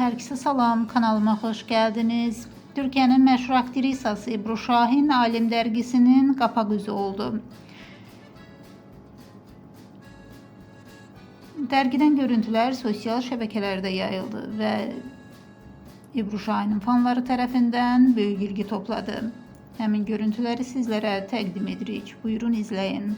Herkese salam, kanalıma hoş geldiniz. Türkiye'nin meşhur aktrisası Ebru Şahin Alim dergisinin kapak yüzü oldu. Dergiden görüntüler sosyal şebekelerde yayıldı ve Ebru Şahin'in fanları tarafından büyük ilgi topladı. Həmin görüntüleri sizlere təqdim edirik. Buyurun izleyin.